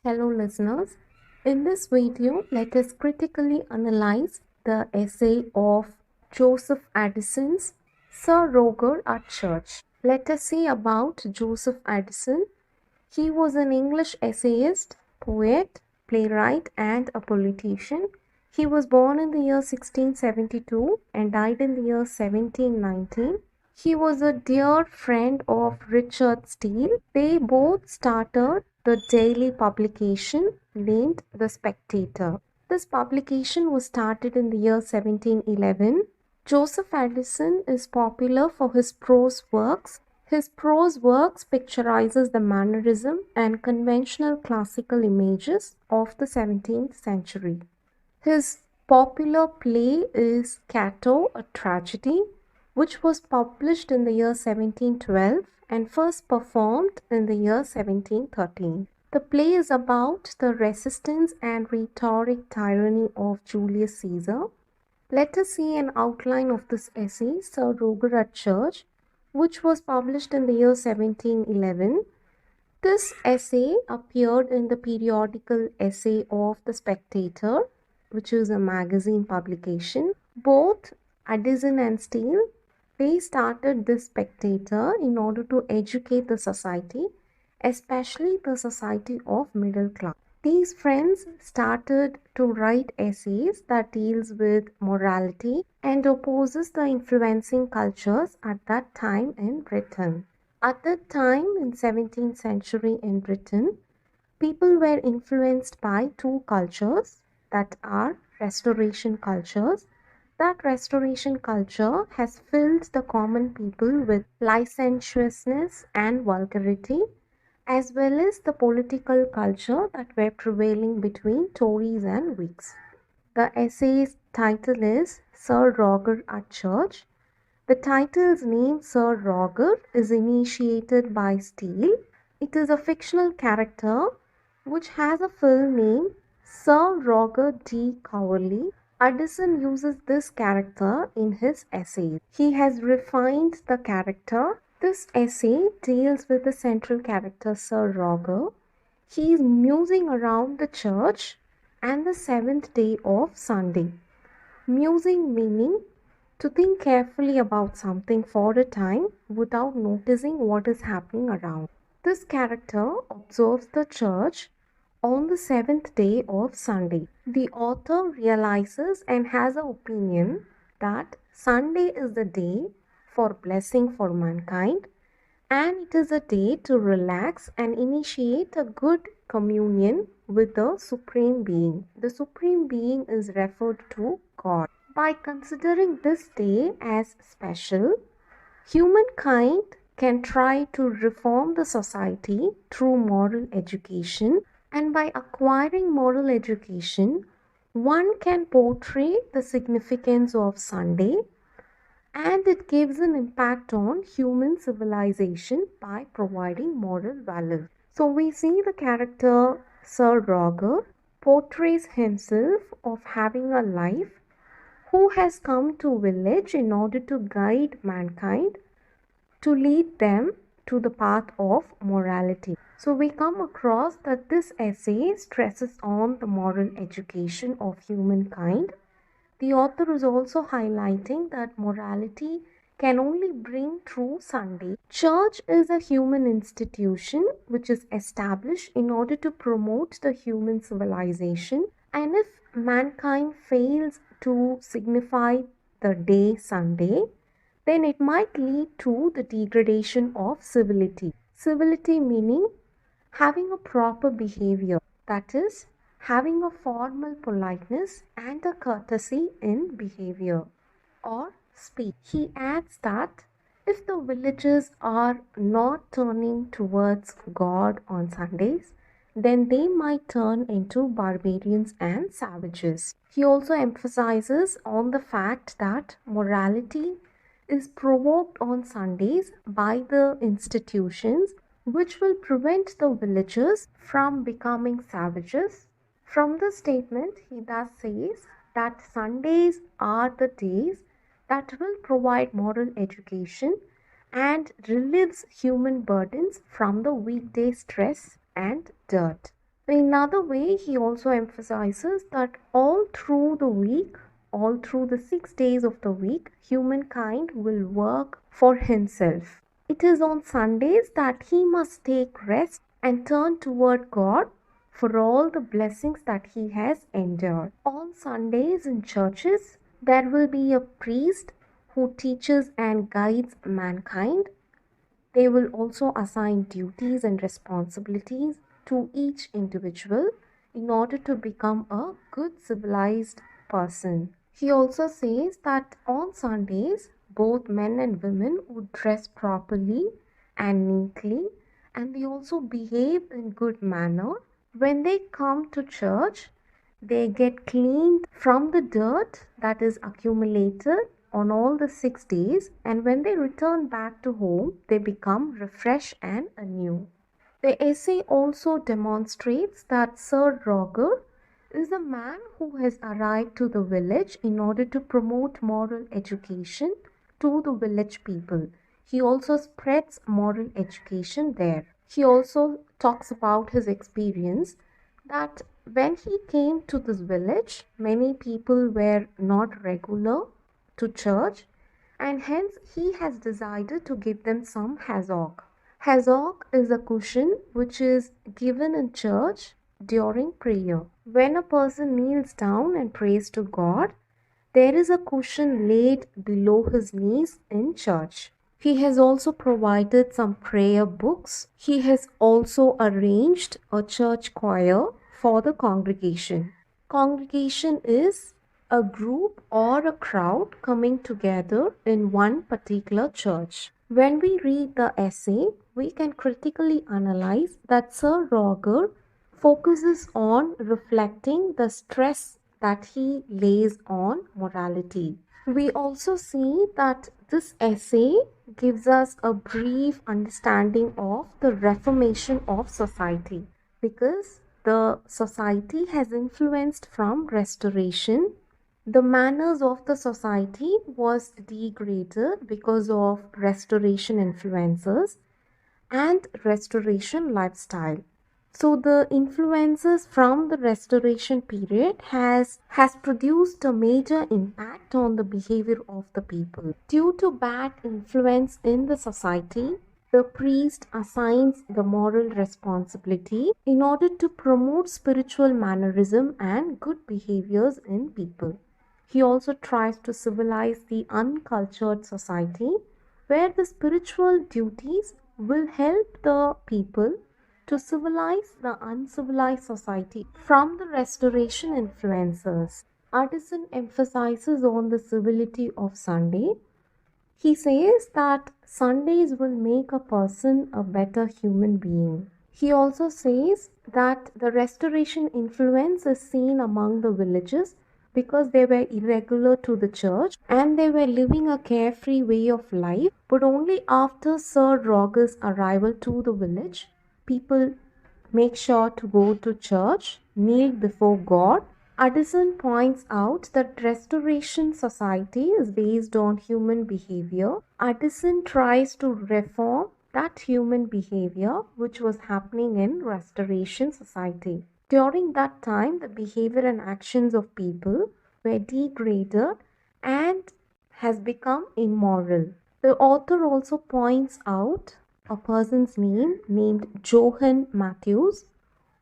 Hello listeners, in this video let us critically analyze the essay of Joseph Addison's Sir Roger at Church. Let us see about Joseph Addison. He was an English essayist, poet, playwright and a politician. He was born in the year 1672 and died in the year 1719. He was a dear friend of Richard Steele. They both started the daily publication named The Spectator. This publication was started in the year 1711. Joseph Addison is popular for his prose works. His prose works picturizes the mannerism and conventional classical images of the 17th century. His popular play is Cato, a Tragedy, which was published in the year 1712 and first performed in the year 1713. The play is about the resistance and rhetoric tyranny of Julius Caesar. Let us see an outline of this essay, Sir Roger at Church, which was published in the year 1711. This essay appeared in the periodical essay of The Spectator, which is a magazine publication. Both Addison and Steele, they started this Spectator in order to educate the society, especially the society of middle class. These friends started to write essays that deals with morality and opposes the influencing cultures at that time in Britain. At that time in 17th century in Britain, people were influenced by two cultures that are restoration cultures. That restoration culture has filled the common people with licentiousness and vulgarity, as well as the political culture that were prevailing between Tories and Whigs. The essay's title is Sir Roger at Church. The title's name, Sir Roger, is initiated by Steele. It is a fictional character which has a full name, Sir Roger D. Coverley. Addison uses this character in his essays. He has refined the character. This essay deals with the central character, Sir Roger. He is musing around the church and the seventh day of Sunday. Musing meaning to think carefully about something for a time without noticing what is happening around. This character observes the church on the seventh day of Sunday. The author realizes and has an opinion that Sunday is the day for blessing for mankind, and it is a day to relax and initiate a good communion with the Supreme Being. The Supreme Being is referred to God. By considering this day as special, humankind can try to reform the society through moral education, and by acquiring moral education, one can portray the significance of Sunday, and it gives an impact on human civilization by providing moral values. So we see the character Sir Roger portrays himself of having a life who has come to village in order to guide mankind, to lead them to the path of morality. So we come across that this essay stresses on the moral education of humankind. The author is also highlighting that morality can only bring through Sunday. Church is a human institution which is established in order to promote the human civilization, and if mankind fails to signify the day Sunday, then it might lead to the degradation of civility. Civility meaning having a proper behavior, that is, having a formal politeness and a courtesy in behavior or speech. He adds that if the villagers are not turning towards God on Sundays, then they might turn into barbarians and savages. He also emphasizes on the fact that morality is provoked on Sundays by the institutions which will prevent the villagers from becoming savages. From the statement, he thus says that Sundays are the days that will provide moral education and relieves human burdens from the weekday stress and dirt. In another way, he also emphasizes that all through the week, all through the 6 days of the week, humankind will work for himself. It is on Sundays that he must take rest and turn toward God for all the blessings that he has endured. On Sundays in churches, there will be a priest who teaches and guides mankind. They will also assign duties and responsibilities to each individual in order to become a good civilized person. He also says that on Sundays, both men and women would dress properly and neatly, and they also behave in good manner. When they come to church, they get cleaned from the dirt that is accumulated on all the 6 days, and when they return back to home, they become refreshed and anew. The essay also demonstrates that Sir Roger is a man who has arrived to the village in order to promote moral education to the village people. He also spreads moral education there. He also talks about his experience that when he came to this village, many people were not regular to church, and hence he has decided to give them some hazok. Hazok is a cushion which is given in church during prayer. When a person kneels down and prays to God, there is a cushion laid below his knees in church. He has also provided some prayer books. He has also arranged a church choir for the congregation. Congregation is a group or a crowd coming together in one particular church. When we read the essay, we can critically analyze that Sir Roger focuses on reflecting the stress that he lays on morality. We also see that this essay gives us a brief understanding of the reformation of society, because the society has influenced from restoration. The manners of the society was degraded because of restoration influences and restoration lifestyle. So the influences from the restoration period has produced a major impact on the behavior of the people. Due to bad influence in the society, the priest assigns the moral responsibility in order to promote spiritual mannerism and good behaviors in people. He also tries to civilize the uncultured society, where the spiritual duties will help the people to civilize the uncivilized society from the restoration influences. Addison emphasizes on the civility of Sunday. He says that Sundays will make a person a better human being. He also says that the restoration influence is seen among the villages because they were irregular to the church and they were living a carefree way of life. But only after Sir Roger's arrival to the village, people make sure to go to church, kneel before God. Addison points out that restoration society is based on human behavior. Addison tries to reform that human behavior which was happening in restoration society. During that time, the behavior and actions of people were degraded and has become immoral. The author also points out a person's name named Johann Matthews,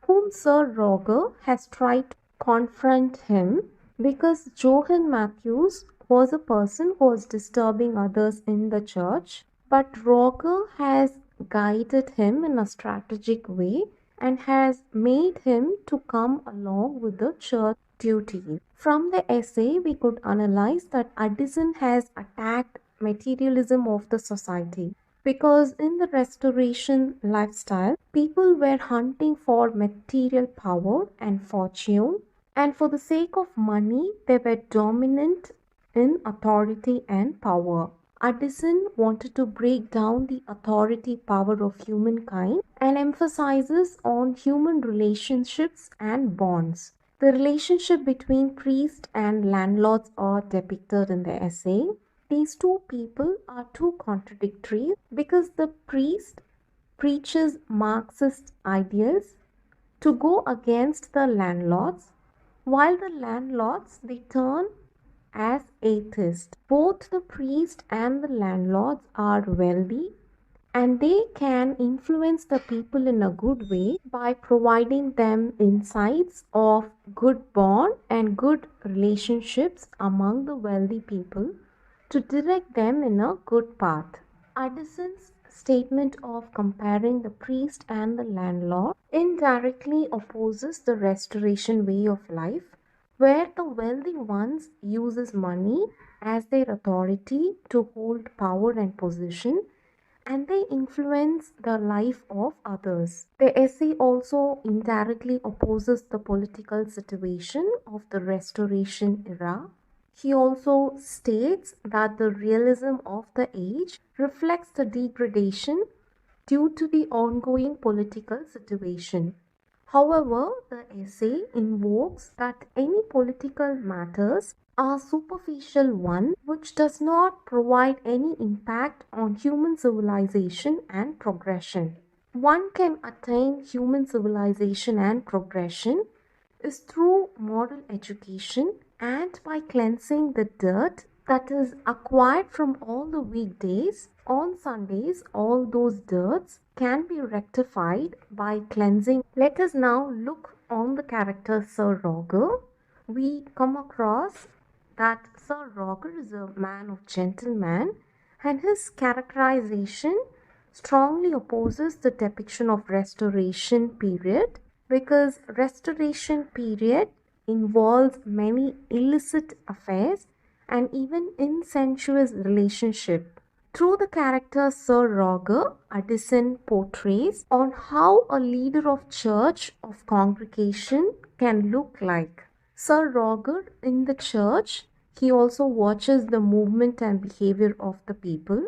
whom Sir Roger has tried to confront him because Johann Matthews was a person who was disturbing others in the church, but Roger has guided him in a strategic way and has made him to come along with the church duty. From the essay, we could analyze that Addison has attacked materialism of the society, because in the restoration lifestyle, people were hunting for material power and fortune, and for the sake of money, they were dominant in authority and power. Addison wanted to break down the authority power of humankind and emphasizes on human relationships and bonds. The relationship between priest and landlords are depicted in the essay. These two people are too contradictory because the priest preaches Marxist ideas to go against the landlords, while the landlords they turn as atheists. Both the priest and the landlords are wealthy and they can influence the people in a good way by providing them insights of good bond and good relationships among the wealthy people to direct them in a good path. Addison's statement of comparing the priest and the landlord indirectly opposes the restoration way of life where the wealthy ones uses money as their authority to hold power and position and they influence the life of others. The essay also indirectly opposes the political situation of the Restoration era. He also states that the realism of the age reflects the degradation due to the ongoing political situation. However, the essay invokes that any political matters are superficial one which does not provide any impact on human civilization and progression. One can attain human civilization and progression is through moral education and by cleansing the dirt that is acquired from all the weekdays. On Sundays, all those dirts can be rectified by cleansing. Let us now look on the character Sir Roger. We come across that Sir Roger is a man of gentleman and his characterization strongly opposes the depiction of restoration period because restoration period involves many illicit affairs and even incestuous relationship. Through the character Sir Roger, Addison portrays on how a leader of church of congregation can look like. Sir Roger in the church, he also watches the movement and behavior of the people.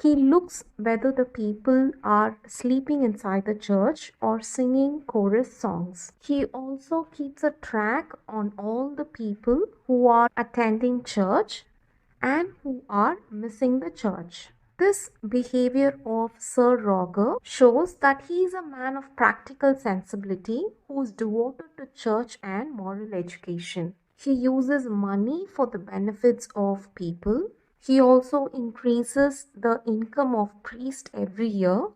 He looks whether the people are sleeping inside the church or singing chorus songs. He also keeps a track on all the people who are attending church and who are missing the church. This behavior of Sir Roger shows that he is a man of practical sensibility who is devoted to church and moral education. He uses money for the benefits of people. He also increases the income of priest every year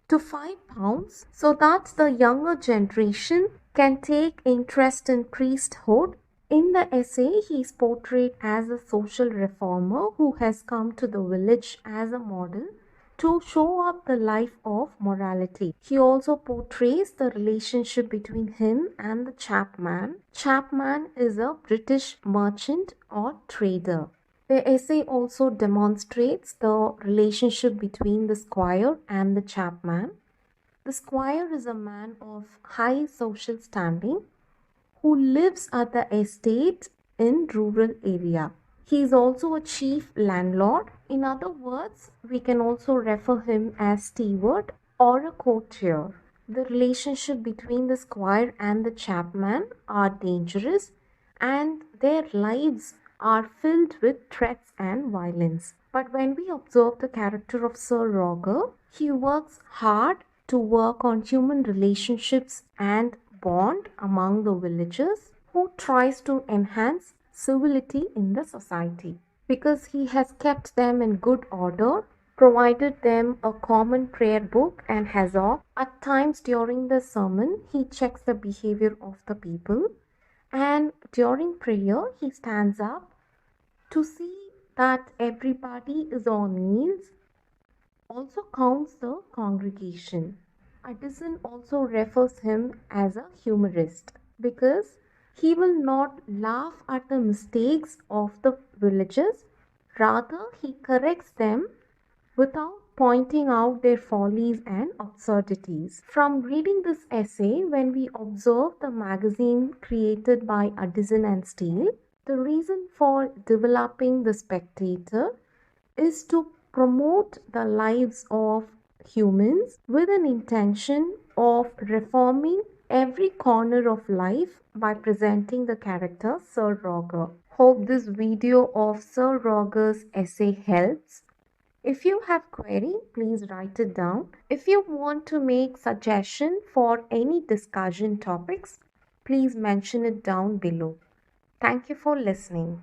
to £5 so that the younger generation can take interest in priesthood. In the essay, he is portrayed as a social reformer who has come to the village as a model to show up the life of morality. He also portrays the relationship between him and the chapman. Chapman is a British merchant or trader. The essay also demonstrates the relationship between the squire and the chapman. The squire is a man of high social standing who lives at the estate in rural area. He is also a chief landlord. In other words, we can also refer him as steward or a courtier. The relationship between the squire and the chapman are dangerous and their lives are filled with threats and violence. But when we observe the character of Sir Roger, he works hard to work on human relationships and bond among the villagers who tries to enhance civility in the society because he has kept them in good order, provided them a common prayer book and hazard. At times during the sermon, he checks the behavior of the people and during prayer, he stands up to see that everybody is on knees, also counts the congregation. Addison also refers him as a humorist because he will not laugh at the mistakes of the villagers, rather, he corrects them without pointing out their follies and absurdities. From reading this essay, when we observe the magazine created by Addison and Steele, the reason for developing the Spectator is to promote the lives of humans with an intention of reforming every corner of life by presenting the character Sir Roger. Hope this video of Sir Roger's essay helps. If you have query, please write it down. If you want to make suggestion for any discussion topics, please mention it down below. Thank you for listening.